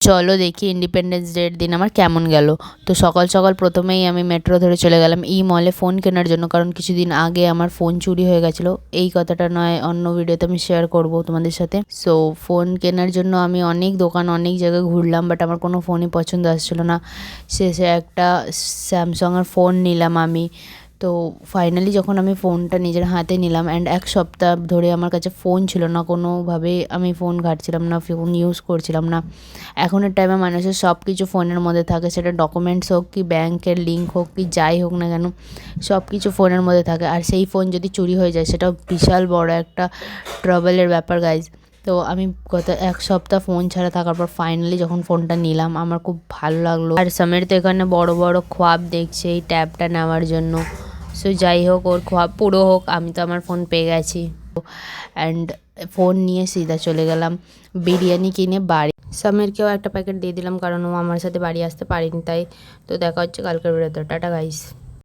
চলো দেখি ইন্ডিপেন্ডেন্স ডের দিন আমার কেমন গেল। তো সকাল সকাল প্রথমেই আমি মেট্রো ধরে চলে গেলাম ই মলে ফোন কেনার জন্য, কারণ কিছুদিন আগে আমার ফোন চুরি হয়ে গেছিলো। এই কথাটা নয় অন্য ভিডিওতে আমি শেয়ার করব তোমাদের সাথে। সো ফোন কেনার জন্য আমি অনেক দোকান অনেক জায়গায় ঘুরলাম, বাট আমার কোনো ফোনই পছন্দ আসছিলো না। শেষে একটা স্যামসাংয়ের ফোন নিলাম আমি। তো ফাইনালি যখন আমি ফোনটা নিজের হাতে নিলাম, অ্যান্ড এক সপ্তাহ ধরে আমার কাছে ফোন ছিল না, কোনোভাবে আমি ফোন ঘাঁটছিলাম না, ফোন ইউজ করছিলাম না। এখনের টাইমে মানুষের সব কিছু ফোনের মধ্যে থাকে, সেটা ডকুমেন্টস হোক কি ব্যাংকের লিঙ্ক হোক কি যাই হোক না কেন, সব কিছু ফোনের মধ্যে থাকে। আর সেই ফোন যদি চুরি হয়ে যায় সেটাও বিশাল বড় একটা ট্রাবলের ব্যাপার গাইজ। তো আমি গত এক সপ্তাহ ফোন ছাড়া থাকার পর ফাইনালি যখন ফোনটা নিলাম আমার খুব ভালো লাগলো। আর সামের তো এখানে বড় বড় খোয়াব দেখছে এই ট্যাবটা নেওয়ার জন্য। সো যাই হোক, ওর খোয়াব পুরো হোক, আমি তো আমার ফোন পেয়ে গেছি। অ্যান্ড ফোন নিয়ে সিধা চলে গেলাম বিরিয়ানি কিনে বাড়ি। সামেরকেও একটা প্যাকেট দিয়ে দিলাম, কারণ ও আমার সাথে বাড়ি আসতে পারেনি তাই। তো দেখা হচ্ছে কালকের ভিডিওতে। Tata guys.